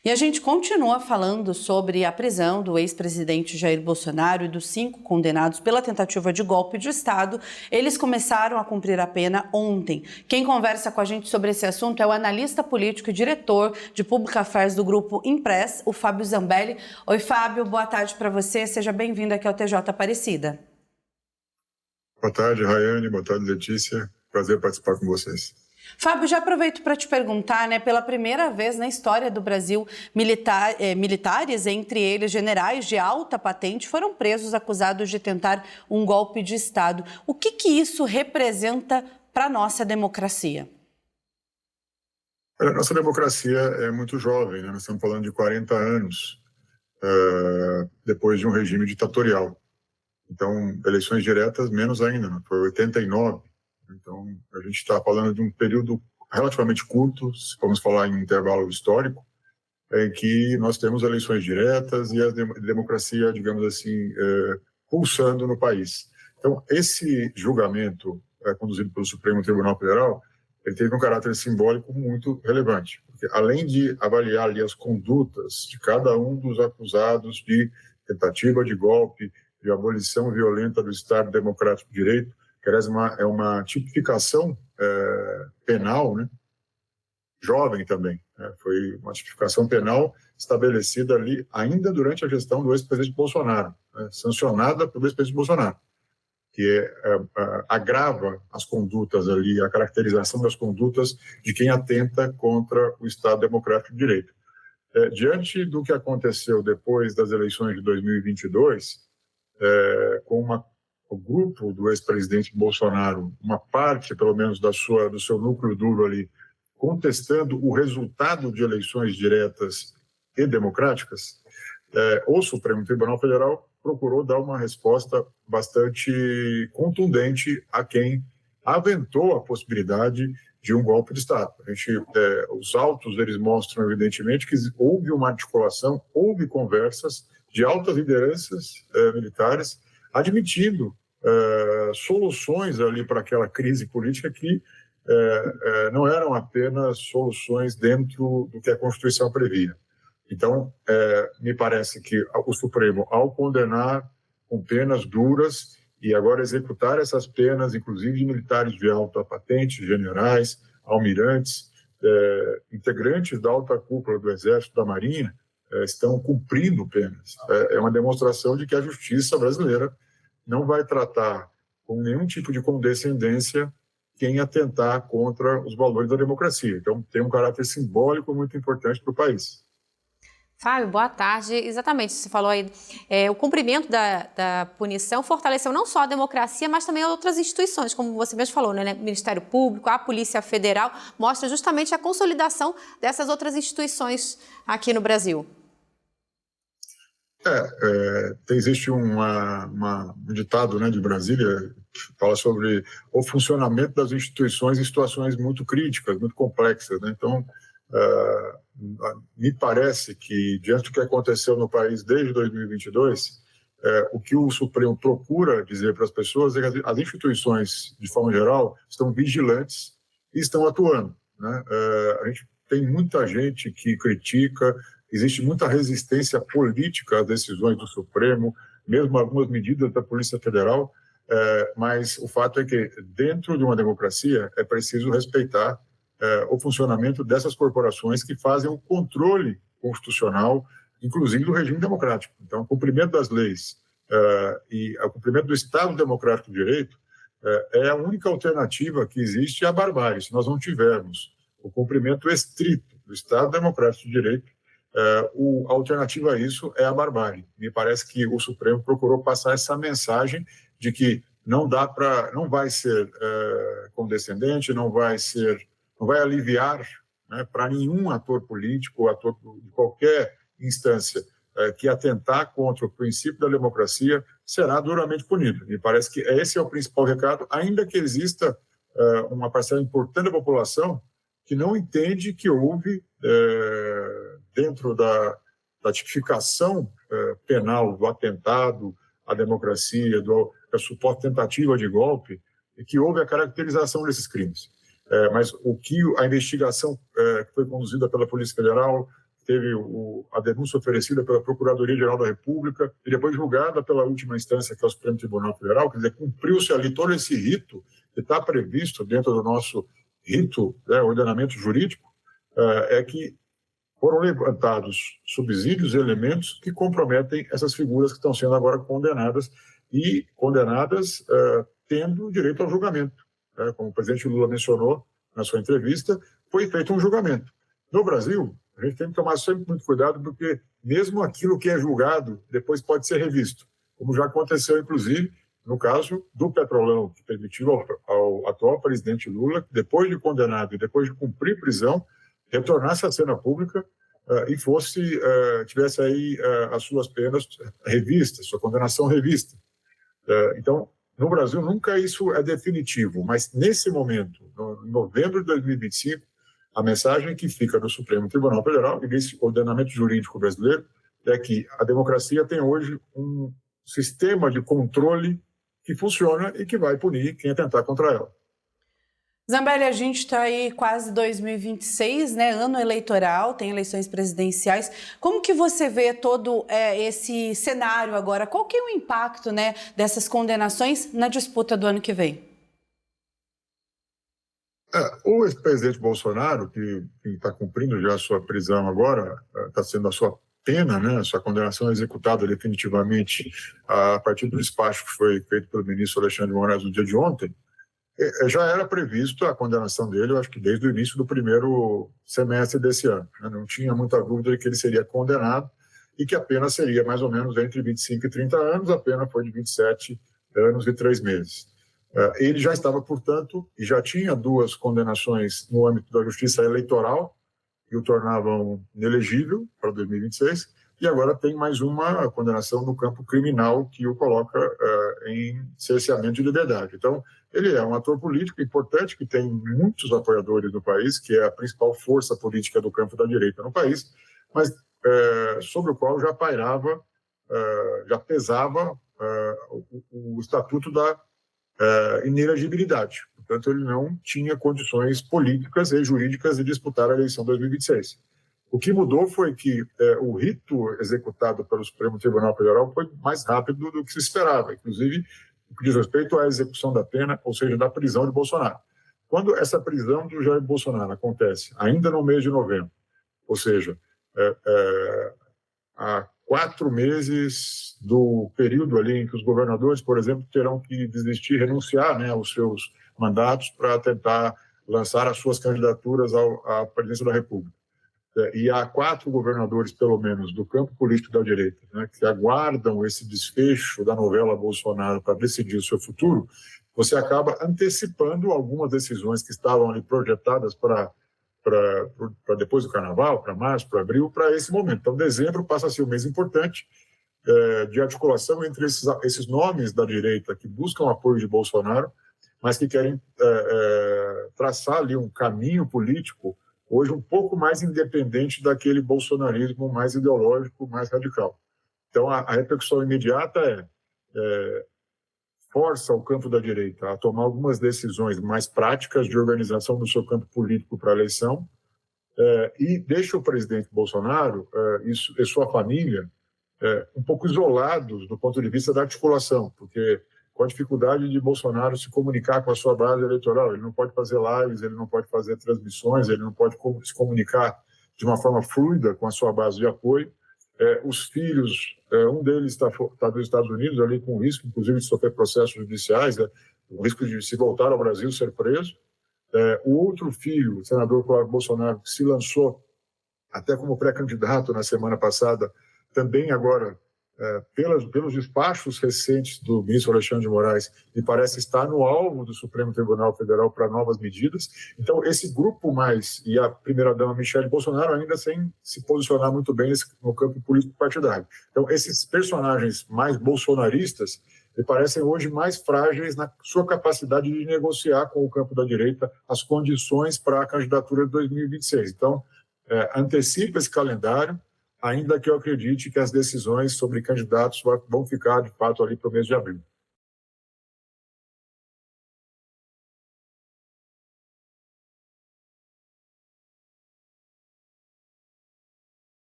E a gente continua falando sobre a prisão do ex-presidente Jair Bolsonaro e dos 5 condenados pela tentativa de golpe de Estado. Eles começaram a cumprir a pena ontem. Quem conversa com a gente sobre esse assunto é o analista político e diretor de Public Affairs do Grupo Impress, o Fábio Zambelli. Oi, Fábio, boa tarde para você. Seja bem-vindo aqui ao TJ Aparecida. Boa tarde, Rayane. Boa tarde, Letícia. Prazer participar com vocês. Fábio, já aproveito para te perguntar, pela primeira vez na história do Brasil, militares, entre eles generais de alta patente, foram presos acusados de tentar um golpe de Estado. O que isso representa para a nossa democracia? A nossa democracia é muito jovem, Nós estamos falando de 40 anos depois de um regime ditatorial. Então, eleições diretas, menos ainda, foi 89. Então, a gente está falando de um período relativamente curto, se vamos falar em intervalo histórico, em que nós temos eleições diretas e a democracia, digamos assim, pulsando no país. Então, esse julgamento conduzido pelo Supremo Tribunal Federal, ele teve um caráter simbólico muito relevante, porque além de avaliar ali as condutas de cada um dos acusados de tentativa de golpe, de abolição violenta do Estado Democrático de Direito, que é uma tipificação penal, jovem também. Foi uma tipificação penal estabelecida ali ainda durante a gestão do ex-presidente Bolsonaro, sancionada pelo ex-presidente Bolsonaro, que agrava as condutas ali, a caracterização das condutas de quem atenta contra o Estado Democrático de Direito. Diante do que aconteceu depois das eleições de 2022, com o grupo do ex-presidente Bolsonaro, uma parte, pelo menos, do seu núcleo duro ali, contestando o resultado de eleições diretas e democráticas, o Supremo Tribunal Federal procurou dar uma resposta bastante contundente a quem aventou a possibilidade de um golpe de Estado. Os autos, eles mostram, evidentemente, que houve uma articulação, houve conversas de altas lideranças militares admitindo soluções ali para aquela crise política que não eram apenas soluções dentro do que a Constituição previa. Então, me parece que o Supremo, ao condenar com penas duras e agora executar essas penas, inclusive de militares de alta patente, generais, almirantes, integrantes da alta cúpula do Exército, da Marinha, estão cumprindo penas. É uma demonstração de que a justiça brasileira não vai tratar com nenhum tipo de condescendência quem atentar contra os valores da democracia. Então, tem um caráter simbólico muito importante para o país. Fábio, boa tarde. Exatamente, você falou aí, o cumprimento da punição fortaleceu não só a democracia, mas também outras instituições, como você mesmo falou, Ministério Público, a Polícia Federal, mostra justamente a consolidação dessas outras instituições aqui no Brasil. Existe um ditado de Brasília que fala sobre o funcionamento das instituições em situações muito críticas, muito complexas. Então, me parece que, diante do que aconteceu no país desde 2022, o que o Supremo procura dizer para as pessoas é que as instituições, de forma geral, estão vigilantes e estão atuando. A gente tem muita gente que critica, existe muita resistência política às decisões do Supremo, mesmo algumas medidas da Polícia Federal, mas o fato é que, dentro de uma democracia, é preciso respeitar o funcionamento dessas corporações que fazem o controle constitucional, inclusive do regime democrático. Então, o cumprimento das leis e o cumprimento do Estado Democrático de Direito é a única alternativa que existe à barbárie. Se nós não tivermos o cumprimento estrito do Estado Democrático de Direito, a alternativa a isso é a barbárie. Me parece que o Supremo procurou passar essa mensagem de que não vai ser condescendente, não vai aliviar para nenhum ator político, ator de qualquer instância que atentar contra o princípio da democracia será duramente punido. Me parece que esse é o principal recado, ainda que exista uma parcela importante da população que não entende que houve, dentro da tipificação penal do atentado à democracia, da suposta tentativa de golpe, que houve a caracterização desses crimes. Mas o que a investigação que foi conduzida pela Polícia Federal teve a denúncia oferecida pela Procuradoria-Geral da República e depois julgada pela última instância, que é o Supremo Tribunal Federal. Quer dizer, cumpriu-se ali todo esse rito que está previsto dentro do nosso rito, ordenamento jurídico, é que foram levantados subsídios e elementos que comprometem essas figuras que estão sendo agora condenadas tendo direito ao julgamento. Como o presidente Lula mencionou na sua entrevista, foi feito um julgamento. No Brasil, a gente tem que tomar sempre muito cuidado, porque mesmo aquilo que é julgado depois pode ser revisto, como já aconteceu, inclusive, no caso do Petrolão, que permitiu ao atual presidente Lula, depois de condenado e depois de cumprir prisão, retornasse à cena pública e tivesse aí as suas penas revistas, sua condenação revista. Então, no Brasil, nunca isso é definitivo, mas nesse momento, em novembro de 2025, a mensagem que fica do Supremo Tribunal Federal e desse ordenamento jurídico brasileiro é que a democracia tem hoje um sistema de controle que funciona e que vai punir quem atentar contra ela. Zambelli, a gente está aí quase 2026, né? Ano eleitoral, tem eleições presidenciais. Como que você vê todo esse cenário agora? Qual que é o impacto, né, dessas condenações na disputa do ano que vem? O ex-presidente Bolsonaro, que está cumprindo já a sua prisão agora, está sendo a sua pena, né, a sua condenação executada definitivamente a partir do despacho que foi feito pelo ministro Alexandre de Moraes no dia de ontem, já era previsto a condenação dele, eu acho que desde o início do primeiro semestre desse ano. Não tinha muita dúvida de que ele seria condenado e que a pena seria mais ou menos entre 25 e 30 anos, a pena foi de 27 anos e 3 meses. Ele já estava, portanto, e já tinha 2 condenações no âmbito da justiça eleitoral, que o tornavam inelegível para 2026, e agora tem mais uma condenação no campo criminal que o coloca em cerceamento de liberdade. Então, ele é um ator político importante que tem muitos apoiadores no país, que é a principal força política do campo da direita no país, mas sobre o qual já pairava, já pesava o estatuto da inelegibilidade. Portanto, ele não tinha condições políticas e jurídicas de disputar a eleição de 2026. O que mudou foi que o rito executado pelo Supremo Tribunal Federal foi mais rápido do que se esperava, inclusive no que diz respeito à execução da pena, ou seja, da prisão de Bolsonaro. Quando essa prisão do Jair Bolsonaro acontece, ainda no mês de novembro, ou seja, há 4 meses do período ali em que os governadores, por exemplo, terão que desistir, renunciar, né, aos seus mandatos para tentar lançar as suas candidaturas à presidência da República. E há 4 governadores, pelo menos, do campo político da direita, né, que aguardam esse desfecho da novela Bolsonaro para decidir o seu futuro. Você acaba antecipando algumas decisões que estavam ali projetadas para depois do Carnaval, para março, para abril, para esse momento. Então, dezembro passa a ser um mês importante de articulação entre esses nomes da direita que buscam apoio de Bolsonaro, mas que querem traçar ali um caminho político hoje um pouco mais independente daquele bolsonarismo mais ideológico, mais radical. Então, a repercussão imediata força o campo da direita a tomar algumas decisões mais práticas de organização do seu campo político para a eleição e deixa o presidente Bolsonaro e sua família um pouco isolados do ponto de vista da articulação, porque com a dificuldade de Bolsonaro se comunicar com a sua base eleitoral, ele não pode fazer lives, ele não pode fazer transmissões, ele não pode se comunicar de uma forma fluida com a sua base de apoio. Os filhos, um deles está nos Estados Unidos, ali com risco, inclusive, de sofrer processos judiciais, o risco de se voltar ao Brasil, ser preso. O outro filho, o senador Flávio Bolsonaro, que se lançou até como pré-candidato na semana passada, também agora, pelos despachos recentes do ministro Alexandre de Moraes, me parece estar no alvo do Supremo Tribunal Federal para novas medidas. Então, esse grupo mais, e a primeira-dama Michele Bolsonaro, ainda sem se posicionar muito bem no campo político partidário. Então, esses personagens mais bolsonaristas me parecem hoje mais frágeis na sua capacidade de negociar com o campo da direita as condições para a candidatura de 2026. Então, antecipa esse calendário, ainda que eu acredite que as decisões sobre candidatos vão ficar, de fato, ali para o mês de abril.